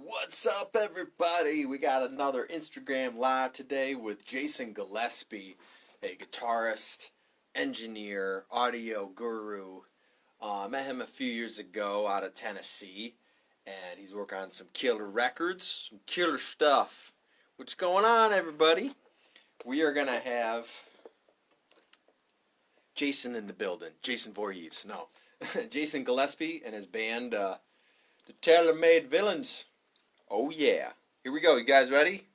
What's up, everybody? We got another Instagram Live today with Jason Gillespie, a guitarist, engineer, audio guru. I met him a few years ago out of Tennessee, and he's working on some killer records, some killer stuff. What's going on, everybody? We are going to have Jason in the building. Jason Voorhees. No. Jason Gillespie and his band, the Tailor-Made Villains. Oh yeah. Here we go. You guys ready?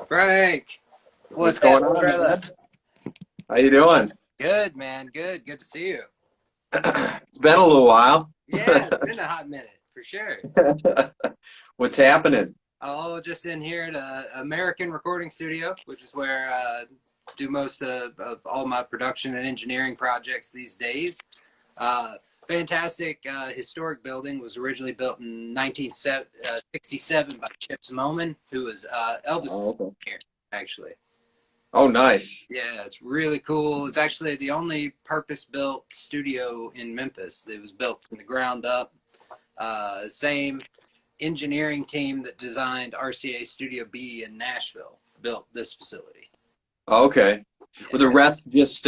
Frank, What's going on, brother? man? How you doing? Good, man. Good. Good to see you. It's been a little while. Yeah, it's been a hot minute for sure. What's happening? Oh, just in here at a American recording studio, which is where I do most of all my production and engineering projects these days. Fantastic historic building. Was originally built in 1967 by Chip Moman, who was Elvis' engineer, actually. Oh, nice. Yeah, it's really cool. It's actually the only purpose-built studio in Memphis. It was built from the ground up. Same engineering team that designed RCA Studio B in Nashville built this facility. Okay. Yeah. Well, the rest just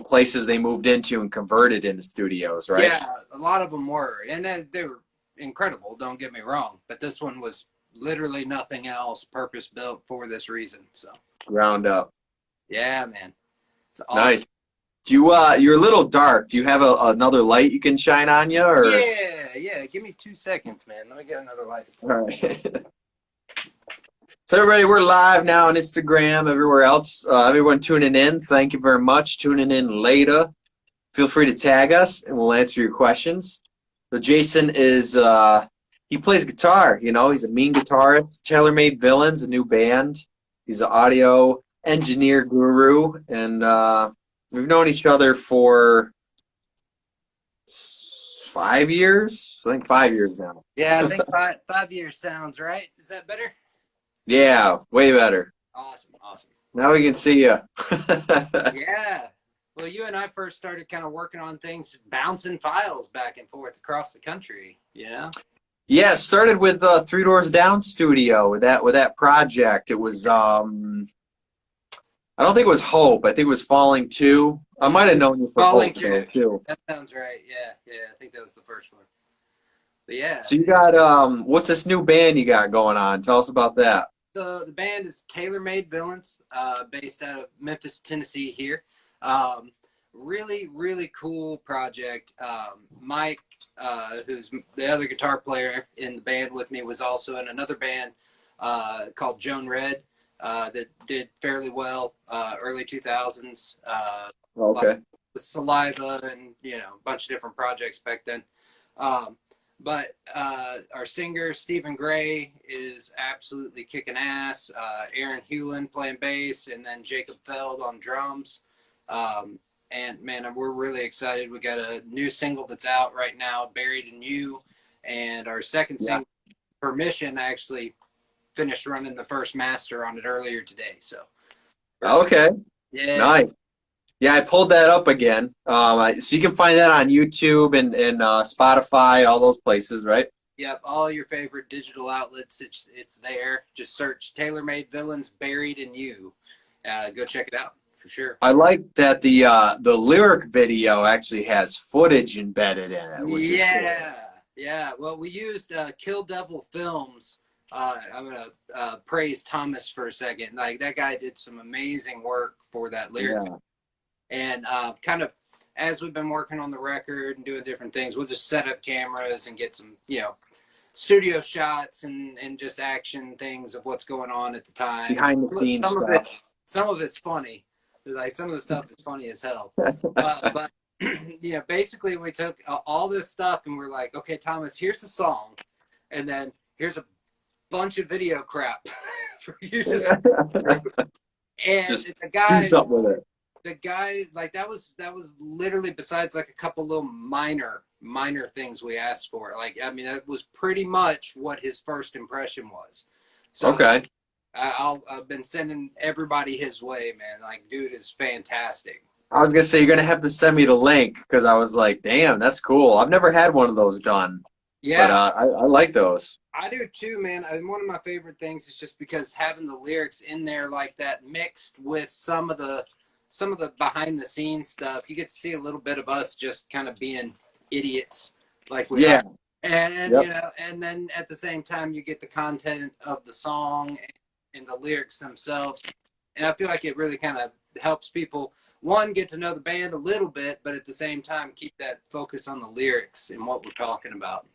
places they moved into and converted into studios, right? Yeah, a lot of them were, and they were incredible. Don't get me wrong, but this one was literally nothing else, purpose-built for this reason. So Ground up. yeah, man, it's awesome. Nice. Do you you're a little dark. Do you have another light you can shine on you, or? Yeah. Give me 2 seconds, man. Let me get another light. All right. So everybody, we're live now on Instagram, everywhere else. Everyone tuning in, thank you very much. Tuning in later. Feel free to tag us, and we'll answer your questions. So Jason is, he plays guitar. He's a mean guitarist. Tailor-Made Villains, a new band. He's an audio engineer guru, and we've known each other for 5 years. I think 5 years now. Yeah, I think 5 years sounds right. Is that better? Yeah, way better. Awesome. Now we can see you. Yeah. Well, you and I first started kind of working on things, bouncing files back and forth across the country, Yeah, it started with Three Doors Down Studio with that project. It was I don't think it was Hope. I think it was Falling 2. I might have known you for Falling Hope 2. too. That sounds right. Yeah. I think that was the first one. But yeah. So you got what's this new band you got going on? Tell us about that. So the band is Tailor-Made Villains, based out of Memphis, Tennessee here. Really, really cool project. Mike, who's the other guitar player in the band with me, was also in another band called Joan Red that did fairly well early 2000s. Okay. With Saliva and, a bunch of different projects back then. But our singer, Stephen Gray, is absolutely kicking ass. Aaron Hewlin playing bass, and then Jacob Feld on drums. And, man, we're really excited. We got a new single that's out right now, Buried in You. And our second single, Permission, actually finished running the first master on it earlier today. So. Okay. Yeah. Nice. Yeah, I pulled that up again. So you can find that on YouTube and Spotify, all those places, right? Yep, all your favorite digital outlets. It's there. Just search Tailor-Made Villains Buried in You. Go check it out for sure. I like that the lyric video actually has footage embedded in it, which is cool. Yeah. Well, we used Kill Devil Films. I'm gonna praise Thomas for a second. Like, that guy did some amazing work for that lyric. Yeah. And kind of as we've been working on the record and doing different things, we'll just set up cameras and get some, studio shots and just action things of what's going on at the time. Behind the scenes stuff. Some of it's funny. Like, some of the stuff is funny as hell. But basically we took all this stuff and we're like, okay, Thomas, here's the song. And then here's a bunch of video crap for you to and just the guy, do something with it. The guy, like, that was literally, besides like a couple little minor things we asked for. Like, I mean, that was pretty much what his first impression was. So Okay. I've been sending everybody his way, man. Like, dude is fantastic. I was gonna say you're gonna have to send me the link because I was like, damn, that's cool. I've never had one of those done, but Yeah, I like those. I do too, man. And one of my favorite things is just because having the lyrics in there like that, mixed with some of the behind the scenes stuff, you get to see a little bit of us just kind of being idiots, like we are. Yeah. And Yep. and then at the same time, you get the content of the song and the lyrics themselves. And I feel like it really kind of helps people, one, get to know the band a little bit, but at the same time, keep that focus on the lyrics and what we're talking about.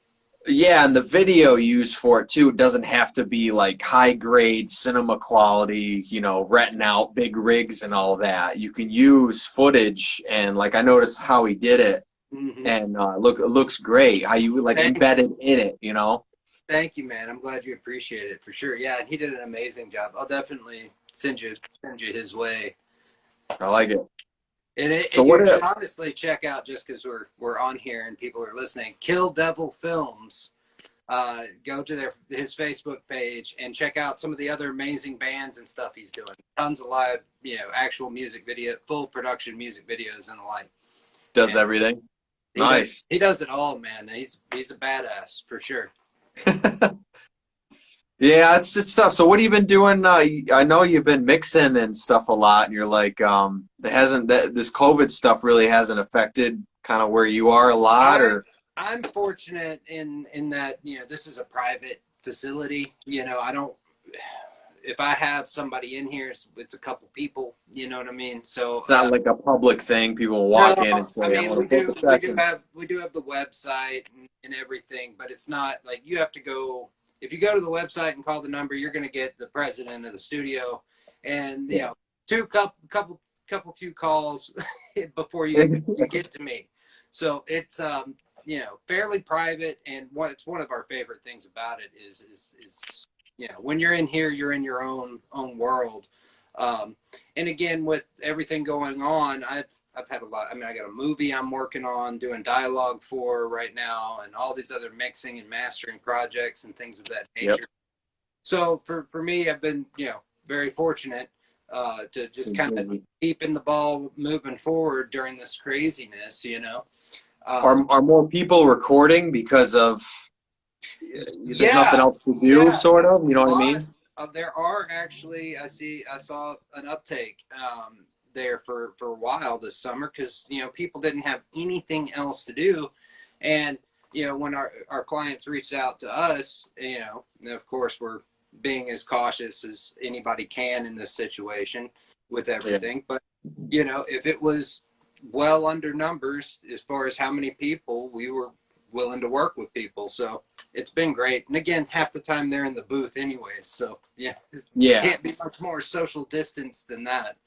Yeah, and the video used for it too doesn't have to be like high grade cinema quality, renting out big rigs and all that. You can use footage, and like I noticed how he did it, Mm-hmm. and it looks great. How you like embedded in it. Thank you, man. I'm glad you appreciate it for sure. Yeah, and he did an amazing job. I'll definitely send you his way. I like it. So And you what should else? honestly check out, just because we're on here and people are listening, Kill Devil Films. Go to his Facebook page and check out some of the other amazing bands and stuff he's doing. Tons of live, actual music video, full production music videos and the like. Does And everything? he does Nice. he does it all, man. He's a badass for sure. Yeah, it's tough. So what have you been doing? I know you've been mixing and stuff a lot, and you're like, it hasn't that this COVID stuff really hasn't affected kind of where you are a lot, I or I'm fortunate in that this is a private facility. I don't. If I have somebody in here, it's a couple people. You know what I mean? So it's not like a public thing. People no, walk in and I say, "I mean want we to book do a we do session." have we do have the website and everything, but it's not like you have to go. If you go to the website and call the number, you're going to get the president of the studio, and Yeah. couple few calls before you get to me. So it's fairly private, and it's one of our favorite things about it is when you're in here, you're in your own world. And again, with everything going on, I've had a lot. I mean, I got a movie I'm working on, doing dialogue for right now, and all these other mixing and mastering projects and things of that Yep. nature. So for me, I've been very fortunate to just kind of keeping the ball moving forward during this craziness. Are more people recording because of there's nothing Yeah, else to do, yeah, sort of? a You know what I lot. mean? There are actually, I saw an uptake there for a while this summer because people didn't have anything else to do, and when our clients reached out to us, and of course we're being as cautious as anybody can in this situation with Yeah. everything, but if it was well under numbers as far as how many people, we were willing to work with people. So it's been great. And again, half the time they're in the booth anyway. So yeah, Yeah. can't be much more social distance than that.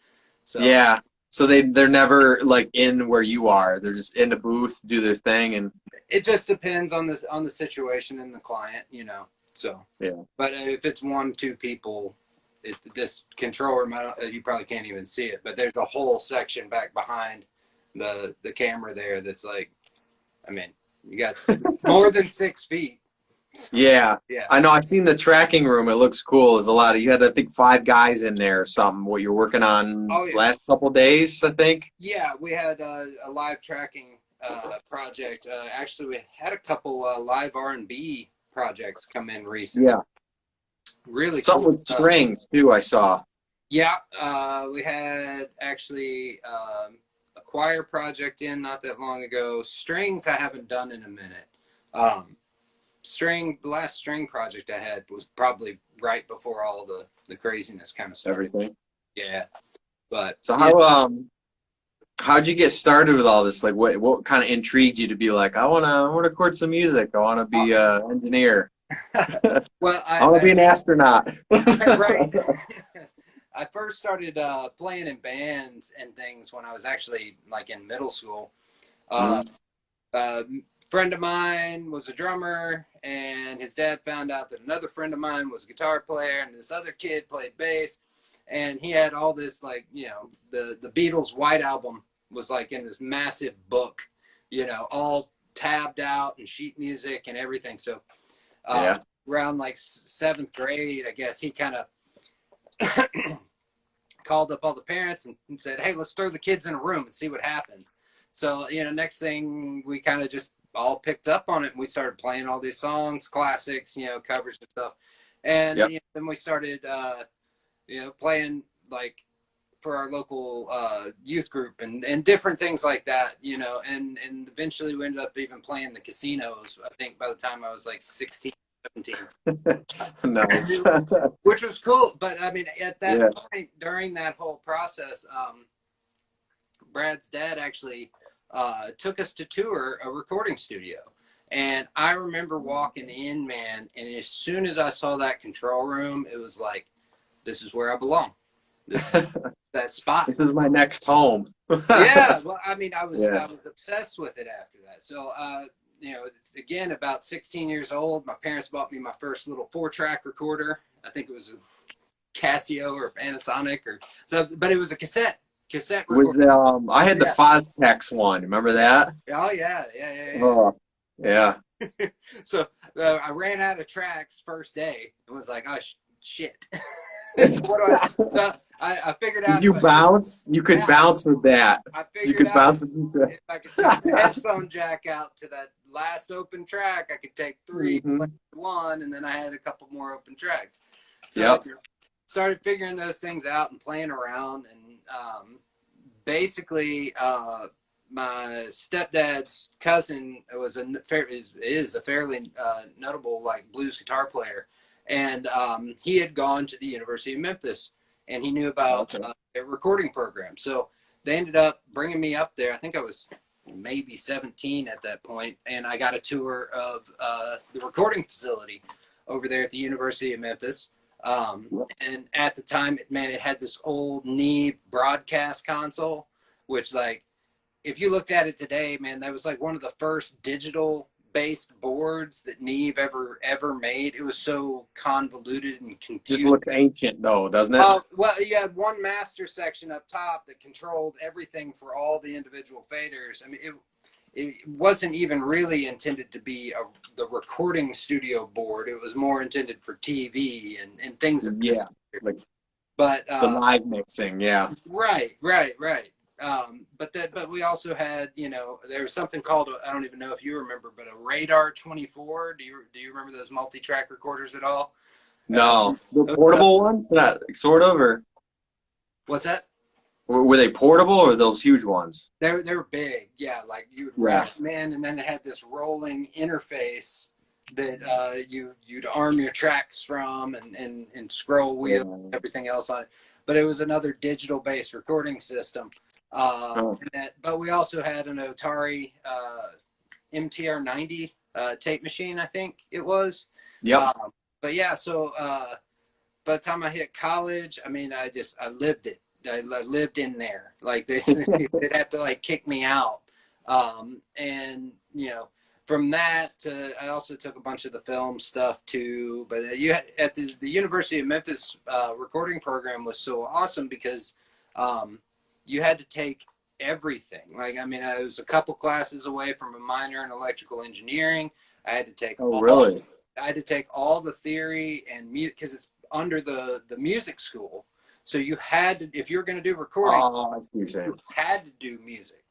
So Yeah. So they're never like in where you are. They're just in the booth, do their thing, and it just depends on the situation and the client. So, yeah. but if it's one, two people, this control room, you probably can't even see it, but there's a whole section back behind the camera there that's like, I mean, you got more than 6 feet. Yeah. Yeah. I know. I seen the tracking room. It looks cool. There's a lot of you had I think 5 guys in there or something. What you're working on Oh yeah. last couple days, I think. Yeah, we had a live tracking project. Actually, we had a couple live R&B projects come in recently. Yeah. Really Something cool with stuff. strings too. I saw. Yeah, we had actually a choir project in not that long ago. Strings I haven't done in a minute. Um, the last string project I had was probably right before all the craziness kind of started. Everything. Yeah, but So yeah. how'd you get started with all this? Like what kind of intrigued you to be like, I wanna record some music. I wanna be a engineer. Well, I wanna be an astronaut. right. I first started playing in bands and things when I was actually like in middle school. Uh, a friend of mine was a drummer, and his dad found out that another friend of mine was a guitar player, and this other kid played bass, and he had all this like the Beatles' White Album was like in this massive book, all tabbed out and sheet music and everything. So Yeah. around like seventh grade, I guess he kind of called up all the parents and said, hey, let's throw the kids in a room and see what happens. So, you know, next thing we kind of just all picked up on it, and we started playing all these songs, classics, you know, covers and stuff. And Yep. you know, then we started, you know, playing like for our local youth group and different things like that, you know, and eventually we ended up even playing the casinos, I think, by the time I was like 16, 17. Nice. Which was cool. But I mean, at that Yeah. point, during that whole process, Brad's dad actually took us to tour a recording studio. And I remember walking in, man, and as soon as I saw that control room, it was like, this is where I belong. This is that spot. This is my next home. Yeah, well, I mean, I was Yeah. obsessed with it after that. So, you know, it's, again, about 16 years old, my parents bought me my first little 4-track recorder. I think it was a Casio or Panasonic or so, but it was a cassette With recorder. I had the Yeah. Fostex one. Remember that? Oh yeah. Oh, yeah. So I ran out of tracks first day and was like, oh shit. So what do I? So I figured out. Did you bounce? You could Yeah. bounce with that. I You figured could out bounce. if I could take the headphone jack out to that last open track, I could take 3, Mhm. play 1, and then I had a couple more open tracks. So Yep. I started figuring those things out and playing around, and basically my stepdad's cousin is a fairly notable like blues guitar player, and he had gone to the University of Memphis, and he knew about a recording program. So they ended up bringing me up there. I think I was maybe 17 at that point, and I got a tour of the recording facility over there at the University of Memphis. And at the time, it had this old Neve broadcast console, which, like, if you looked at it today, man, that was like one of the first digital based boards that Neve ever made. It was so convoluted and confusing. Just looks ancient though, doesn't it? Oh, well, you had one master section up top that controlled everything for all the individual faders. I mean, it wasn't even really intended to be the recording studio board. It was more intended for TV and things of this. Yeah, like But the live mixing. Yeah. right. But we also had, you know, there was something called, I don't even know if you remember, but a Radar 24. Do you remember those multi-track recorders at all? No, the portable ones, not sort of, or What's that? were they portable or those huge ones? They were big, yeah. Like you would wrap them in, and then it had this rolling interface that you'd arm your tracks from and scroll wheel and everything else on it. But it was another digital based recording system. But we also had an Atari MTR 90 tape machine, I think it was. Yep. But yeah, so by the time I hit college, I mean, I lived it. I lived in there. Like they'd have to like kick me out. And you know, from that to, I also took a bunch of the film stuff too. But at the University of Memphis recording program was so awesome because you had to take everything. Like, I mean, I was a couple classes away from a minor in electrical engineering. I had to take I had to take all the theory and music because it's under the music school. So you had to, if you're going to do recording, you had to do music.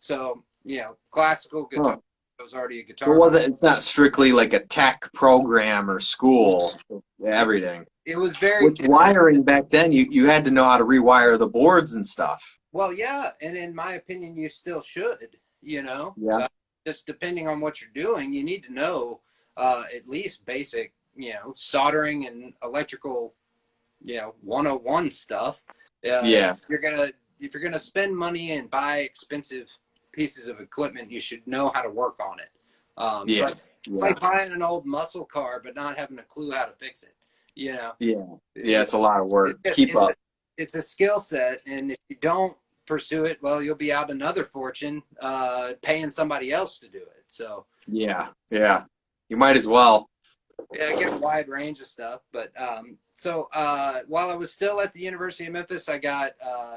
So, you know, classical guitar. I was already a guitar. It's not strictly like a tech program or school. Everything. It was very. Which wiring back then, you had to know how to rewire the boards and stuff. Well, yeah, and in my opinion, you still should. You know, just depending on what you're doing, you need to know at least basic, you know, soldering and electrical, you know, 101 stuff. If you're gonna spend money and buy expensive pieces of equipment, you should know how to work on it. It's like buying an old muscle car but not having a clue how to fix it. You know. Yeah, it's a lot of work. Keep up. It's a skill set, and if you don't pursue it, well, you'll be out another fortune paying somebody else to do it. So yeah, you might as well. Yeah, I get a wide range of stuff. But while I was still at the University of Memphis, I got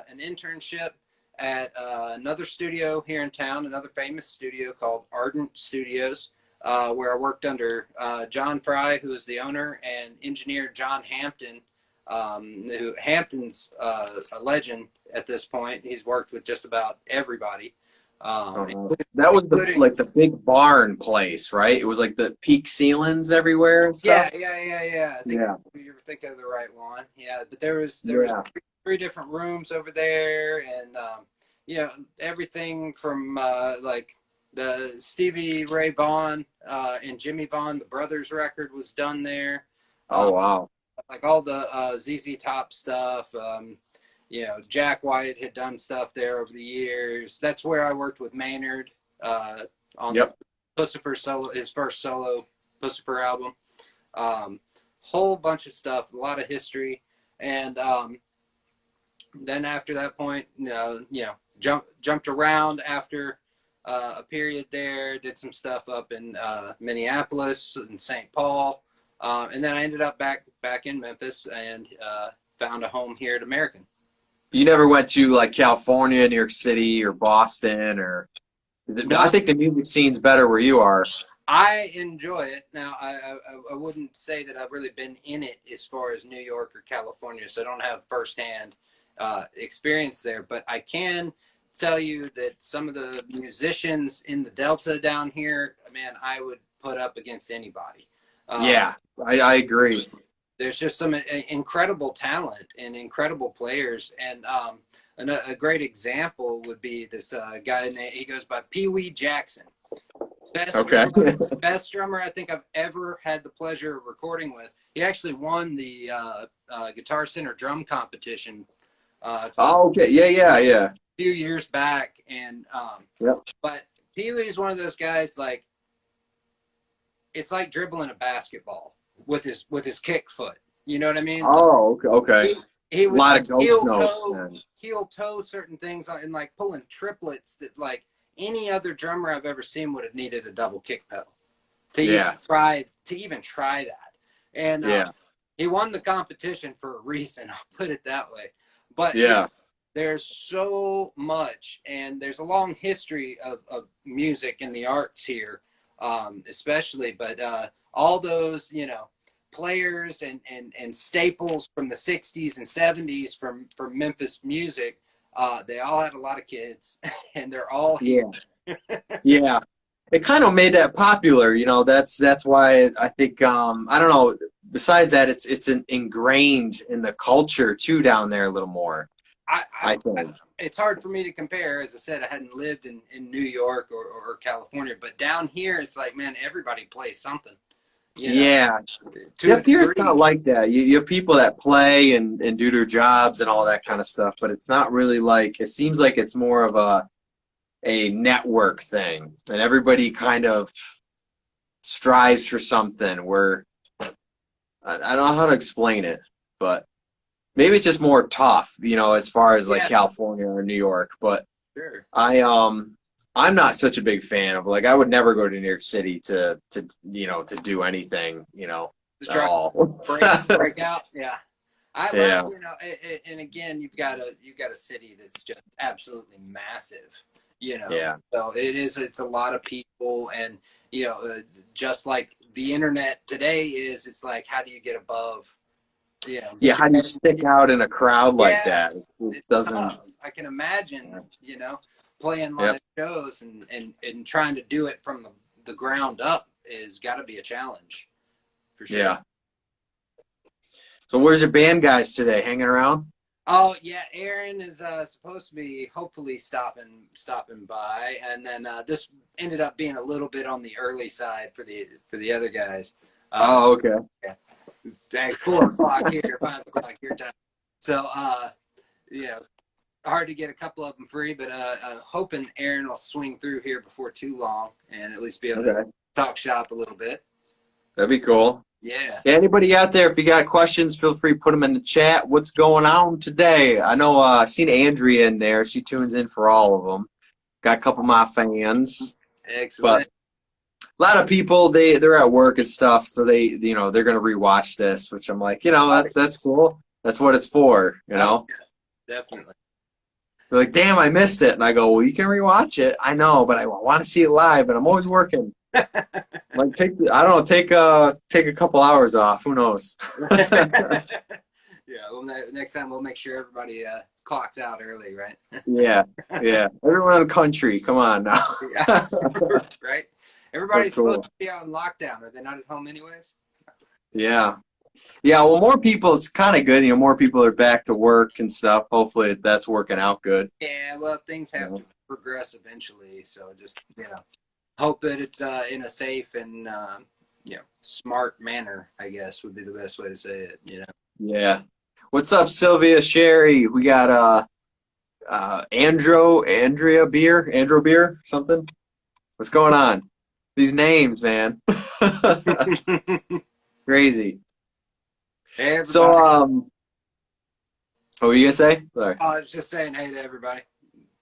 an internship at another studio here in town, another famous studio called Ardent Studios, where I worked under John Fry, who is the owner, and engineer John Hampton, who Hampton's a legend at this point. He's worked with just about everybody. That was Including, like the big barn place, right? It was like the peak ceilings everywhere and stuff. yeah. I think Yeah. you're thinking of the right one. Yeah, but there was Yeah. three different rooms over there, and you know, everything from like the Stevie Ray Vaughan and Jimmy Vaughan, the brothers record was done there. Oh wow. Like all the ZZ Top stuff. You know, Jack White had done stuff there over the years. That's where I worked with Maynard on Yep. Pussifer solo, his first solo Pussifer album. Whole bunch of stuff, a lot of history, and then after that point, jumped around after a period there. Did some stuff up in Minneapolis and St. Paul, and then I ended up back in Memphis and found a home here at American. You never went to like California, New York City, or Boston, or is it? No. I think the music scene's better where you are. I enjoy it. Now, I wouldn't say that I've really been in it as far as New York or California, so I don't have firsthand experience there. But I can tell you that some of the musicians in the Delta down here, man, I would put up against anybody. Yeah, I agree. There's just some incredible talent and incredible players. And a great example would be this guy, he goes by Pee Wee Jackson. Best drummer I think I've ever had the pleasure of recording with. He actually won the Guitar Center drum competition. Okay. Yeah. A few years back, and but Pee Wee's one of those guys, like, it's like dribbling a basketball with his kick foot. You know what I mean? Oh, okay. He would, a lot like, of ghost notes. heel toe certain things and like pulling triplets that like any other drummer I've ever seen would have needed a double kick pedal to even try that. And he won the competition for a reason. I'll put it that way. But there's so much, and there's a long history of music and the arts here, especially. But all those, players and staples from the 60s and 70s from Memphis music, they all had a lot of kids, and they're all here. Yeah. It kind of made that popular, that's why I think, I don't know, besides that, it's ingrained in the culture too down there a little more. I think. It's hard for me to compare. As I said, I hadn't lived in New York or California, but down here, it's like, man, everybody plays something. Yeah. Up here it's not like that. You have people that play and do their jobs and all that kind of stuff, but it's not really like, it seems like it's more of a network thing, and everybody kind of strives for something where I don't know how to explain it, but maybe it's just more tough, as far as like California or New York. But sure. I'm not such a big fan of, like, I would never go to New York City to do anything, at all. break out. Yeah. And again, you've got a city that's just absolutely massive, So it's a lot of people, and just like the internet today it's like, how do you get above? How do you stick out in a crowd like that? It doesn't. Tough. I can imagine, playing live shows and trying to do it from the ground up is got to be a challenge, for sure. Yeah. So where's your band guys today? Hanging around? Oh yeah, Aaron is supposed to be hopefully stopping by, and then this ended up being a little bit on the early side for the other guys. Okay. Yeah. It's 4 o'clock here, 5 o'clock your time. So, hard to get a couple of them free, but hoping Aaron will swing through here before too long and at least be able to talk shop a little bit. That'd be cool. Yeah. Anybody out there, if you got questions, feel free to put them in the chat. What's going on today? I know I've seen Andrea in there. She tunes in for all of them. Got a couple of my fans. Excellent. But a lot of people, they're at work and stuff, so they're going to rewatch this, which I'm like, that's cool. That's what it's for, Yeah, definitely. They're like, damn, I missed it. And I go, well, you can rewatch it. I know, but I want to see it live, and I'm always working. Like, take a couple hours off. Who knows? Yeah. Yeah. Well, next time we'll make sure everybody clocks out early, right? Yeah, yeah. Everyone in the country, come on now. Yeah. Right. That's Everybody's supposed cool. to be on lockdown. Are they not at home anyways? Yeah. Yeah, well, more people, it's kind of good. More people are back to work and stuff. Hopefully that's working out good. Yeah. Well, things You have know? to progress eventually. So just hope that it's in a safe and smart manner, I guess would be the best way to say it. Yeah. What's up, Sylvia, Sherry? We got Andrew Beer, something. What's going on? These names, man. Crazy. Hey, So, everybody. what were you gonna say? Sorry. I was just saying hey to everybody.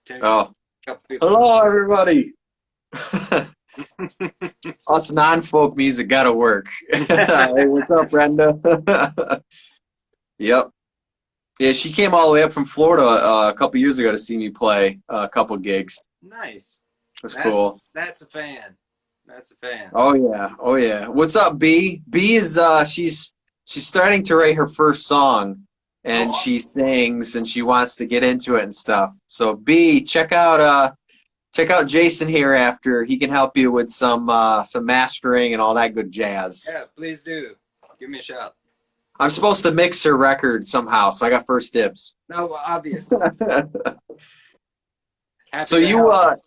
Just Oh, a couple people. hello, everybody. Us non-folk music gotta work. Hey, what's up, Brenda? Yep. Yeah, she came all the way up from Florida a couple years ago to see me play a couple gigs. Nice. It was cool. That's a fan. That's a fan. Oh yeah, oh yeah. What's up, B? B is she's starting to write her first song, and she sings and she wants to get into it and stuff. So B, check out Jason here after. He can help you with some mastering and all that good jazz. Yeah, please do. Give me a shout. I'm supposed to mix her record somehow, so I got first dibs. No, well, obviously. Happy So to you help.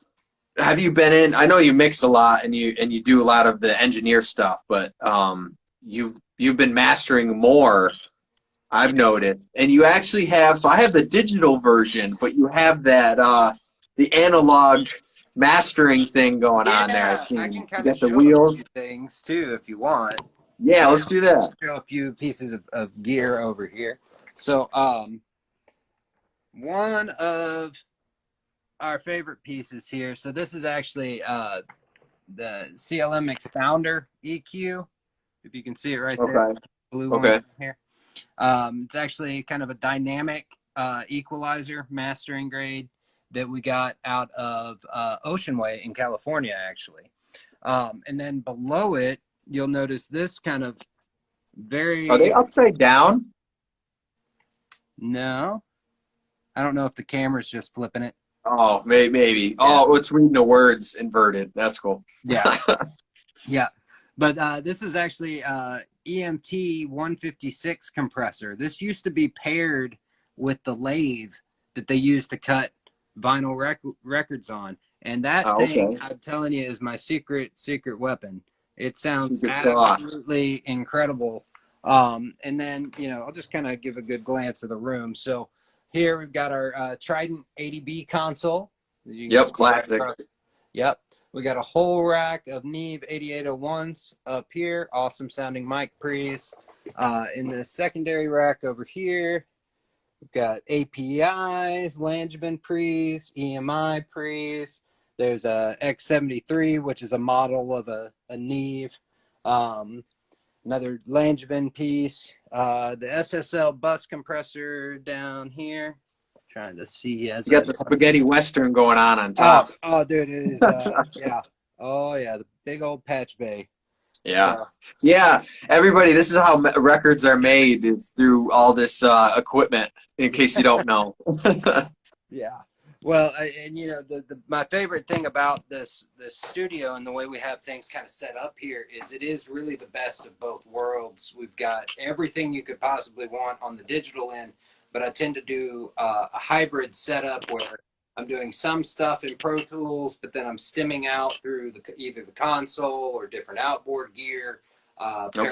have you been in? I know you mix a lot and you do a lot of the engineer stuff, but you've been mastering more. I've noticed, and you actually have. So I have the digital version, but you have that the analog mastering thing going on there. I Yeah, I think can you kind of got the show a wheels. few things too if you want. Yeah, let's do that. Show a few pieces of gear over here. So, one of our favorite pieces here. So this is actually the CLM Expounder EQ. If you can see it right there, Okay. blue Okay. one here. It's actually kind of a dynamic equalizer mastering grade that we got out of Ocean Way in California, actually. And then below it, you'll notice this kind of Are they very, upside down? no, I don't know if the camera's just flipping it. Oh, maybe. Yeah. Oh, it's reading the words inverted. That's cool. Yeah. Yeah. But this is actually EMT 156 compressor. This used to be paired with the lathe that they used to cut vinyl records on. And that Oh, thing, okay. I'm telling you, is my secret weapon. It sounds Secret sauce. absolutely incredible. And then, I'll just kind of give a good glance of the room. So here we've got our Trident 80B console. You can Yep, see right classic. across. Yep. We got a whole rack of Neve 8801s up here. Awesome sounding mic pre's. In the secondary rack over here, we've got APIs, Langevin pre's, EMI pre's. There's a X73, which is a model of a Neve. Another Langevin piece. The SSL bus compressor down here. Trying to see as You got the spaghetti western going on top. Oh, dude, it is. Yeah. Oh, yeah. The big old patch bay. Yeah. Yeah. Everybody, this is how records are made. It's through all this equipment, in case you don't know. Yeah. Well, and my favorite thing about this studio and the way we have things kind of set up here is it is really the best of both worlds. We've got everything you could possibly want on the digital end, but I tend to do a hybrid setup where I'm doing some stuff in Pro Tools, but then I'm stimming out through either the console or different outboard gear, Okay.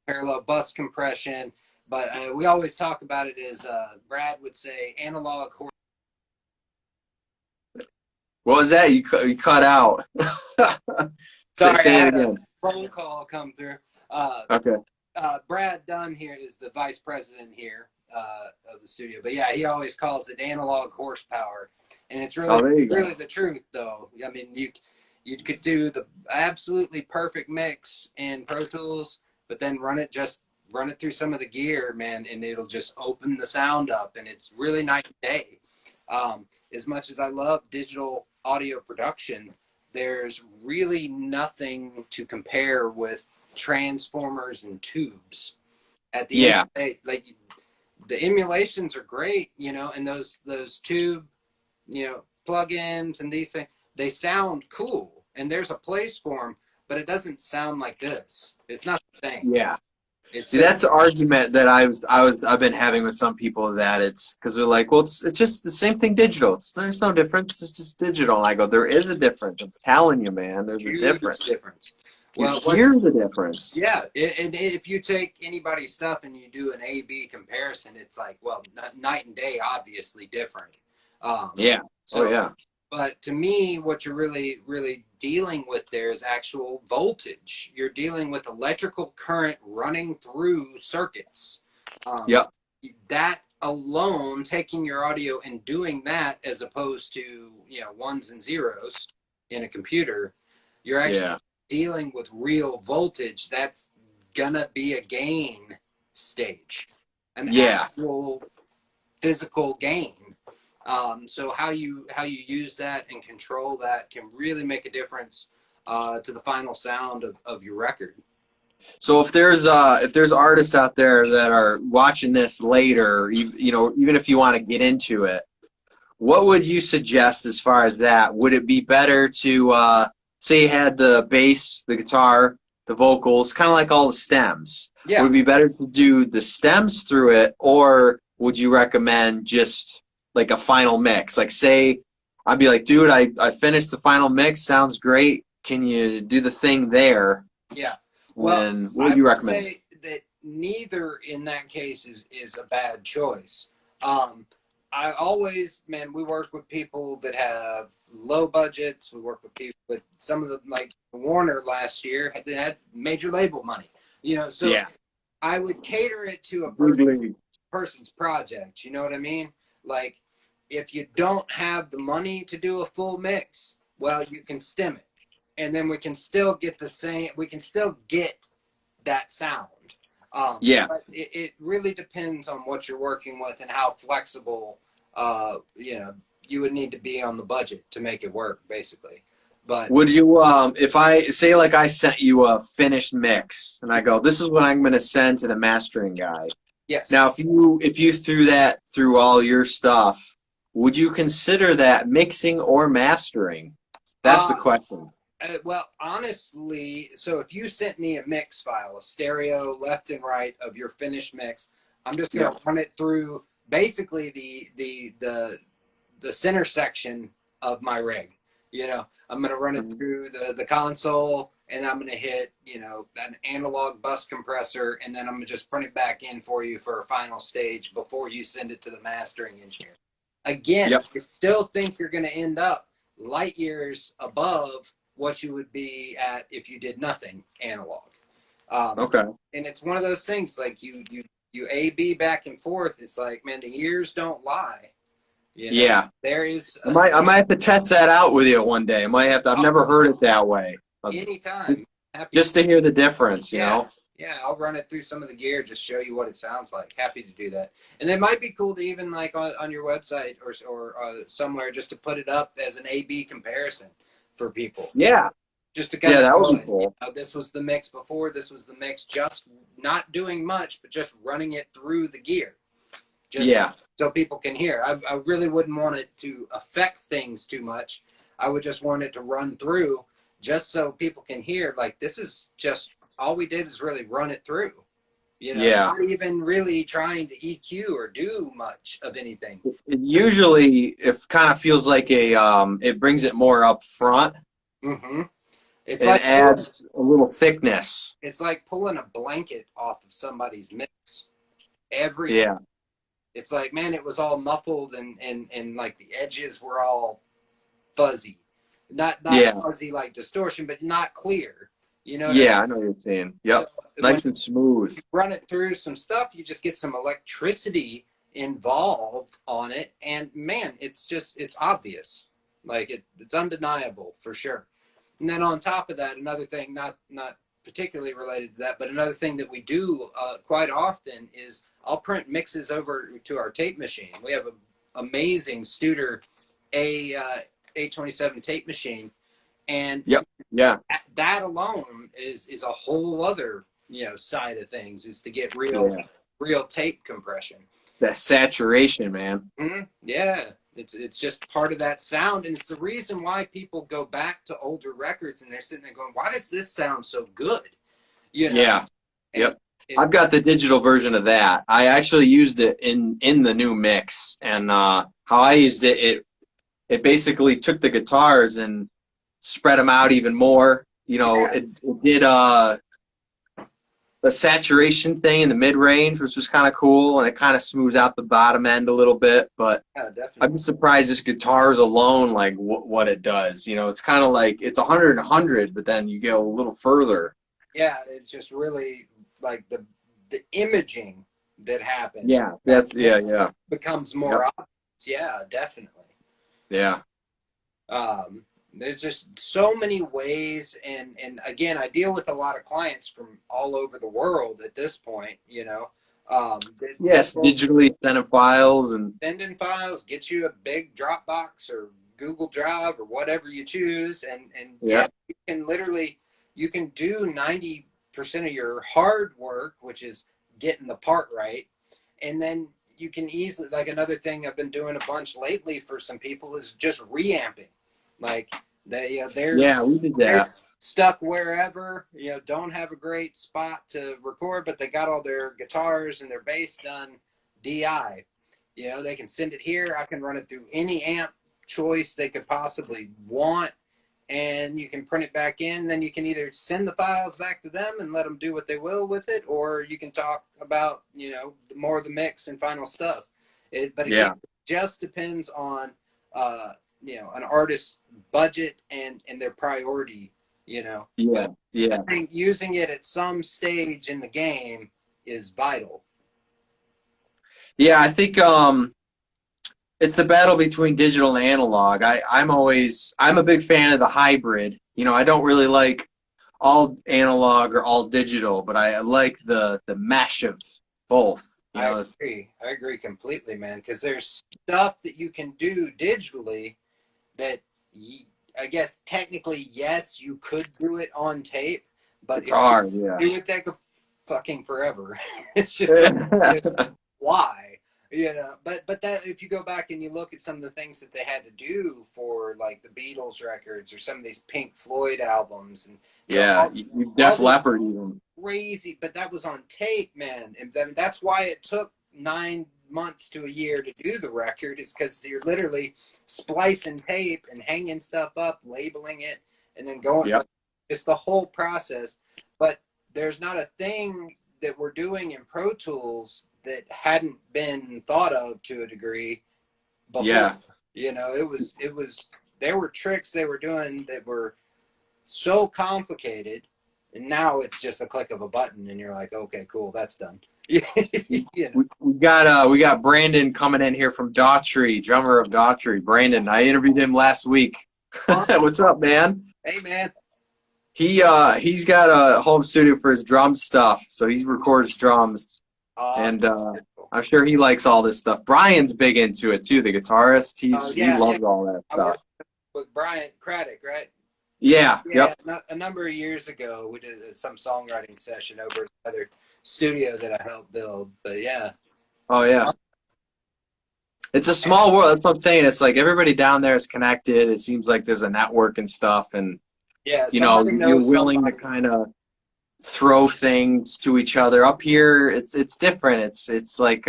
parallel bus compression. But we always talk about it as Brad would say, analog. What was that? You cut out. Sorry, Say I it had again. a phone call come through. Okay. Brad Dunn here is the vice president here of the studio, but yeah, he always calls it analog horsepower, and it's Oh, there you go. really the truth, though. I mean, you could do the absolutely perfect mix in Pro Tools, but then run it through some of the gear, man, and it'll just open the sound up, and it's really night and day. As much as I love digital audio production, there's really nothing to compare with transformers and tubes. At the end of the day, like the emulations are great, you know, and those tube, you know, plugins and these things, they sound cool, and there's a place for them, but it doesn't sound like this. It's not the same. Yeah. It's See, that's the argument that I've been having with some people, that it's because they're like, well, it's just the same thing digital. There's no difference. It's just digital. And I go, there is a difference. I'm telling you, man, there's a huge difference. Well, here's the difference. yeah, and if you take anybody's stuff and you do an A/B comparison, it's like, well, night and day, obviously different. Yeah. So, Oh yeah. But to me, what you're really, really dealing with there is actual voltage. You're dealing with electrical current running through circuits. Yep. That alone, taking your audio and doing that, as opposed to, you know, ones and zeros in a computer, you're actually dealing with real voltage. That's gonna be a gain stage, an actual physical gain. So how you use that and control that can really make a difference to the final sound of your record. So if there's artists out there that are watching this later, you know, even if you want to get into it, what would you suggest as far as that? Would it be better to say you had the bass, the guitar, the vocals, kind of like all the stems? Yeah. Would it be better to do the stems through it, or would you recommend just like a final mix? Like, say, I'd be like, dude, I finished the final mix, sounds great. Can you do the thing there? Yeah. Well, and what would you recommend? Say that neither in that case is a bad choice. I always, man, we work with people that have low budgets. We work with people with some of the, like Warner last year, had major label money, you know, so I would cater it to a person's project. You know what I mean? Like, if you don't have the money to do a full mix, well, you can stem it, and then we can still get we can still get that sound. But it really depends on what you're working with and how flexible, you know, you would need to be on the budget to make it work, basically. But would you, if I say, like, I sent you a finished mix and I go, this is what I'm going to send to the mastering guy. Yes. Now, if you threw that through all your stuff, would you consider that mixing or mastering? That's the question. Well, honestly, so if you sent me a mix file, a stereo left and right of your finished mix, I'm just going to run it through basically the center section of my rig. You know, I'm going to run it through the console, and I'm going to hit, you know, an analog bus compressor, and then I'm going to just print it back in for you for a final stage before you send it to the mastering engineer. Again, I still think you're going to end up light years above what you would be at if you did nothing analog. And it's one of those things, like you A/B back and forth. It's like, man, the years don't lie. You know? There is. I might have to test that out with you one day. I might have to. I've never heard it that way. Anytime. Just to hear the difference, you know. Yeah, I'll run it through some of the gear, just show you what it sounds like. Happy to do that. And it might be cool to even, like, on your website or somewhere, just to put it up as an A/B comparison for people. Yeah. Just because that would be cool. You know, this was the mix before, this was the mix, just not doing much, but just running it through the gear. Just so people can hear. I really wouldn't want it to affect things too much. I would just want it to run through just so people can hear, like, this is just, all we did is really run it through. You know, not even really trying to EQ or do much of anything. It usually, it kind of feels like it brings it more up front. It's like adds a little thickness. It's like pulling a blanket off of somebody's mix. It's like, man, it was all muffled and like the edges were all fuzzy. Not fuzzy like distortion, but not clear. You know? I know what you're saying. Yep. So nice and smooth. You run it through some stuff, you just get some electricity involved on it, and man, it's obvious. Like it's undeniable for sure. And then on top of that, another thing, not particularly related to that, but another thing that we do quite often is I'll print mixes over to our tape machine. We have an amazing Studer A827 tape machine, and that alone is a whole other, you know, side of things, is to get real tape compression. that saturation, man. Yeah, it's just part of that sound, and it's the reason why people go back to older records and they're sitting there going, "Why does this sound so good?" You know. Yeah. And Yep. I've got the digital version of that. I actually used it in the new mix, and how I used it basically took the guitars and spread them out even more. You know, yeah, it did the saturation thing in the mid range, which was kind of cool, and it kind of smooths out the bottom end a little bit. But yeah, I've definitely. been surprised this guitars alone, like what it does. You know, it's kind of like it's 100 and 100, but then you go a little further. Yeah, it's just really like the imaging that happens Yeah, that that's yeah. becomes Yep. more obvious. Yeah, definitely. Yeah. There's just so many ways, and again, I deal with a lot of clients from all over the world at this point. You know, Yes, digitally send files and send in files, get you a big Dropbox or Google Drive or whatever you choose, and yeah, yeah. you can literally you can do 90% of your hard work, which is getting the part right, and then you can easily, like, another thing I've been doing a bunch lately for some people is just reamping. Like, Yeah, we did they're that. stuck wherever, don't have a great spot to record, but they got all their guitars and their bass done DI. They can send it here. I can run it through any amp choice they could possibly want, and you can print it back in. Then you can either send the files back to them and let them do what they will with it, or you can talk about, more of the mix and final stuff. But again, Yeah. it just depends on, an artist's budget and their priority, Yeah. But I Yeah. think using it at some stage in the game is vital. Yeah, I think it's the battle between digital and analog. I'm a big fan of the hybrid. You know, I don't really like all analog or all digital, but I like the mesh of both. You I know, agree. I agree completely, man. Because there's stuff that you can do digitally that I guess technically, yes, you could do it on tape, but it's hard. it would take a fucking forever. It's just like, why? But that, if you go back and you look at some of the things that they had to do for, like, the Beatles records or some of these Pink Floyd albums, and Yeah, you all Def these Leppard even. crazy, but that was on tape, man. And that's why it took 9 months to a year to do the record, is because you're literally splicing tape and hanging stuff up, labeling it, and then going, Yep. like, it's the whole process. But there's not a thing that we're doing in Pro Tools that hadn't been thought of to a degree before. Yeah. It was there were tricks they were doing that were so complicated, and now it's just a click of a button and you're like, okay, cool, that's done. you know. We got Brandon coming in here from Daughtry, drummer of Daughtry. Brandon, I interviewed him last week. What's up, man? Hey, man. He's got a home studio for his drum stuff, so he records drums, Awesome. and I'm sure he likes all this stuff. Brian's big into it too, the guitarist. He Yeah, loves all that I worked stuff. with Brian Craddock, right? Yeah. Yeah, Yep. a number of years ago we did some songwriting session over at another studio that I helped build. But yeah. Oh yeah. It's a small world. That's what I'm saying. It's like everybody down there is connected. It seems like there's a network and stuff, and Yeah, you know, somebody you're knows willing to somebody. kind of throw things to each other. Up here, it's different. It's like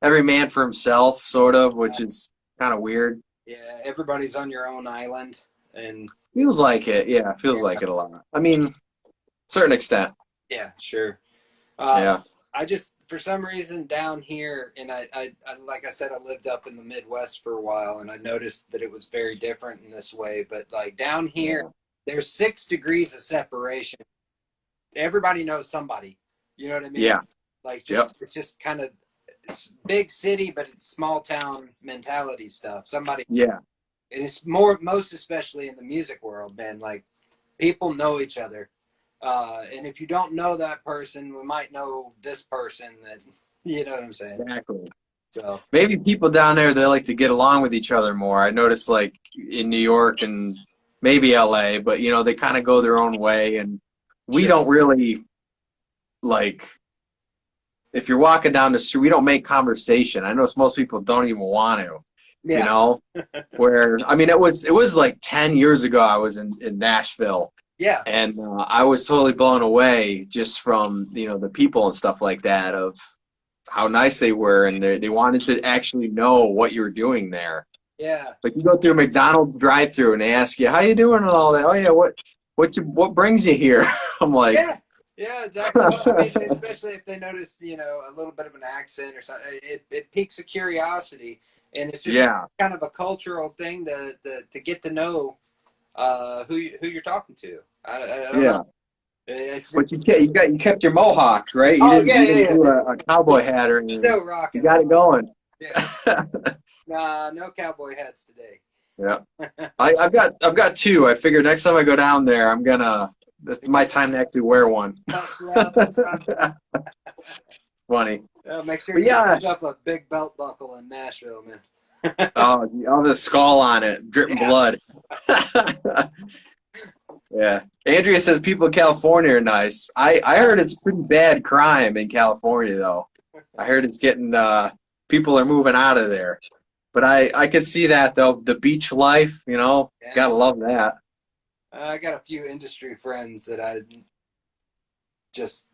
every man for himself, sort of, which is kind of weird. Yeah, everybody's on your own island, and Feels like it. Yeah, feels yeah, like it a lot. I mean, certain extent. yeah, sure. Yeah. I just, for some reason, down here, and I like I said, I lived up in the Midwest for a while, and I noticed that it was very different in this way. But, like, down here, Yeah. there's 6 degrees of separation. Everybody knows somebody. You know what I mean? Yeah. Like, Yep. it's just kind of, it's big city, but it's small town mentality stuff. Somebody, Yeah. and it's most especially in the music world, man. Like, people know each other. And if you don't know that person, we might know this person that, you know what I'm saying? Exactly. So, Maybe people down there, they like to get along with each other more. I noticed, like in New York and maybe LA, but you know, they kind of go their own way, and we sure. don't really like if you're walking down the street, we don't make conversation. I know most people don't even want to, Yeah. you know, where, I mean, it was like 10 years ago I was in Nashville. Yeah. And I was totally blown away just from, you know, the people and stuff like that of how nice they were. And they wanted to actually know what you were doing there. Yeah. Like you go through a McDonald's drive-through and they ask you, how you doing and all that. Oh, yeah, what brings you here? I'm like, yeah, exactly. Well, I mean, especially if they notice, you know, a little bit of an accent or something, it piques a curiosity, and it's just kind of a cultural thing to get to know who you're talking to. I don't know. But you kept your mohawk, right? You didn't do a cowboy hat or anything. Still rocking. You got it going. Yeah. Nah, no cowboy hats today. Yeah, I've got two. I figure next time I go down there, it's my time to actually wear one. It's funny. Make sure you put up a big belt buckle in Nashville, man. Oh, I'll have a skull on it, dripping blood. Yeah. Andrea says people in California are nice. I heard it's pretty bad crime in California, though. I heard it's getting people are moving out of there. But I could see that, though. The beach life, you know, gotta love that. I got a few industry friends that I just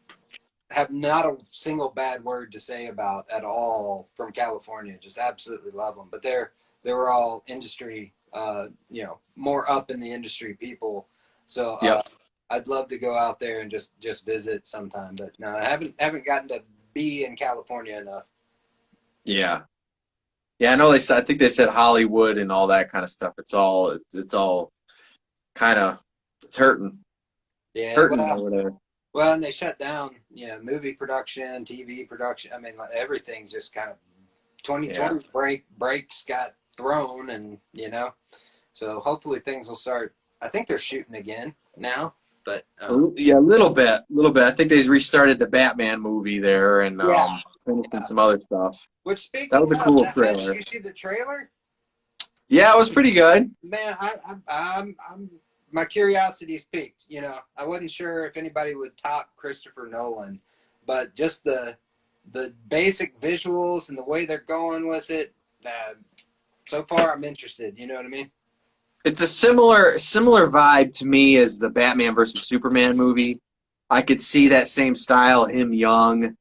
have not a single bad word to say about at all from California. Just absolutely love them. But they were all industry, you know, more up in the industry people. So I'd love to go out there and just visit sometime. But no, I haven't gotten to be in California enough. Yeah. Yeah, I know I think they said Hollywood and all that kind of stuff. It's all kind of, it's hurting. Yeah. Hurting over there. Well, and they shut down, you know, movie production, TV production. I mean, like, everything's just kind of 2020 breaks got thrown, and, you know, so hopefully things will start. I think they're shooting again now, but yeah, a little bit. I think they restarted the Batman movie there and finishing some other stuff. Which, speaking that was a cool trailer. Did you see the trailer? Yeah, it was pretty good. Man, I'm my curiosity's piqued. You know, I wasn't sure if anybody would top Christopher Nolan, but just the basic visuals and the way they're going with it. So far, I'm interested. You know what I mean? It's a similar vibe to me as the Batman versus Superman movie. I could see that same style, him young,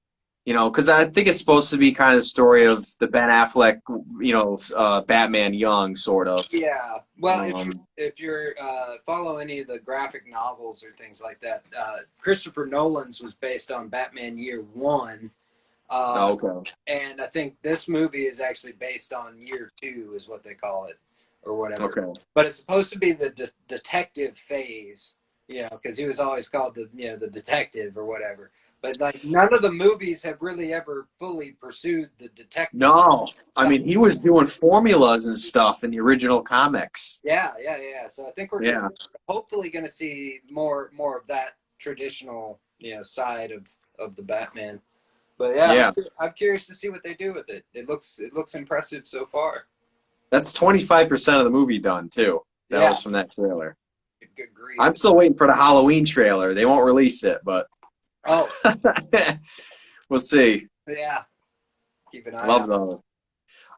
you know, because I think it's supposed to be kind of the story of the Ben Affleck, you know, Batman young, sort of. Yeah. Well, if you're follow any of the graphic novels or things like that, Christopher Nolan's was based on Batman Year One. Okay. And I think this movie is actually based on Year Two, is what they call it, or whatever. Okay. But it's supposed to be the detective phase, you know, because he was always called the detective or whatever. But like none of the movies have really ever fully pursued the detective. No, I mean he was doing formulas and stuff in the original comics. Yeah. So I think we're hopefully going to see more of that traditional, you know, side of the Batman. But I'm curious to see what they do with it. It looks impressive so far. That's 25% of the movie done too. That was from that trailer. Good grief. I'm still waiting for the Halloween trailer. They won't release it, but we'll see. Yeah, keep an eye out. Love those.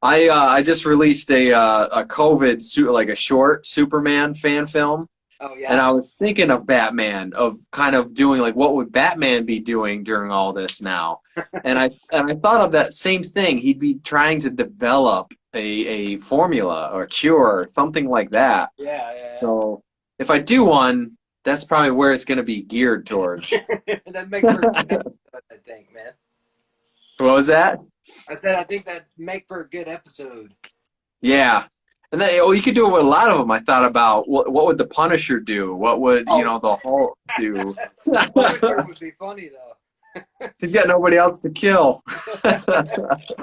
I just released a COVID like a short Superman fan film. Oh yeah. And I was thinking of Batman, of kind of doing like what would Batman be doing during all this now? and I thought of that same thing. He'd be trying to develop a formula or cure or something like that. Yeah. So if I do one, that's probably where it's going to be geared towards. That makes for a good episode, I think, man. What was that? I said I think that'd make for a good episode. Yeah. And then, you could do it with a lot of them. I thought about what would the Punisher do? What would the Hulk do? Punisher would be funny though. He's got nobody else to kill.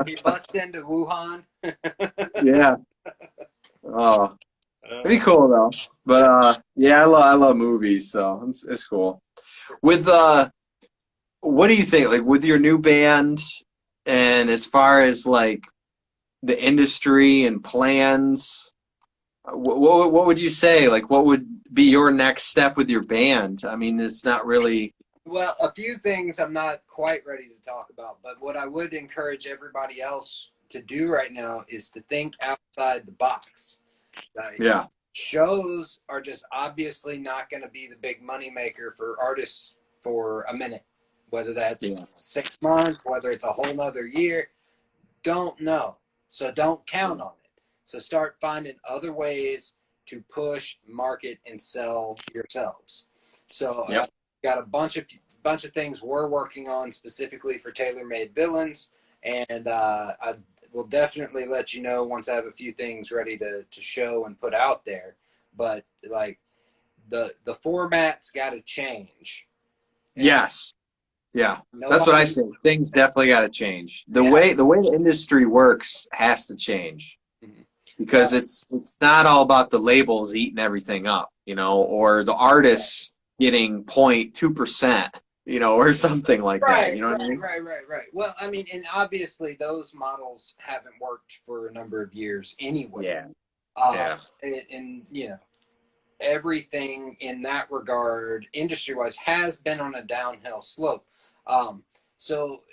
He busts into Wuhan. Yeah. Oh, it'd be cool though. But I love movies, so it's cool. With what do you think? Like with your new band, and as far as like the industry and plans, what would you say? Like, what would be your next step with your band? I mean, it's not really Well, a few things I'm not quite ready to talk about, but what I would encourage everybody else to do right now is to think outside the box. Like, Yeah. shows are just obviously not going to be the big money maker for artists for a minute, whether that's Yeah. 6 months, whether it's a whole nother year. Don't know. So don't count on it. So start finding other ways to push, market, and sell yourselves. So Yep. got a bunch of things we're working on specifically for tailor-made villains, and I will definitely let you know once I have a few things ready to show and put out there. But like the format's got to change. And Yes. Yeah. That's what I nobody, say. Things definitely got to change. The yeah. way the industry works has to change Mhm. because Well, it's not all about the labels eating everything up, you know, or the artists getting 0.2%, you know, or something like that. right, You know what I right, mean? right, right, right. Well, I mean, and obviously those models haven't worked for a number of years anyway. Yeah. Uh, Yeah. and you know, everything in that regard, industry wise, has been on a downhill slope. Um, so,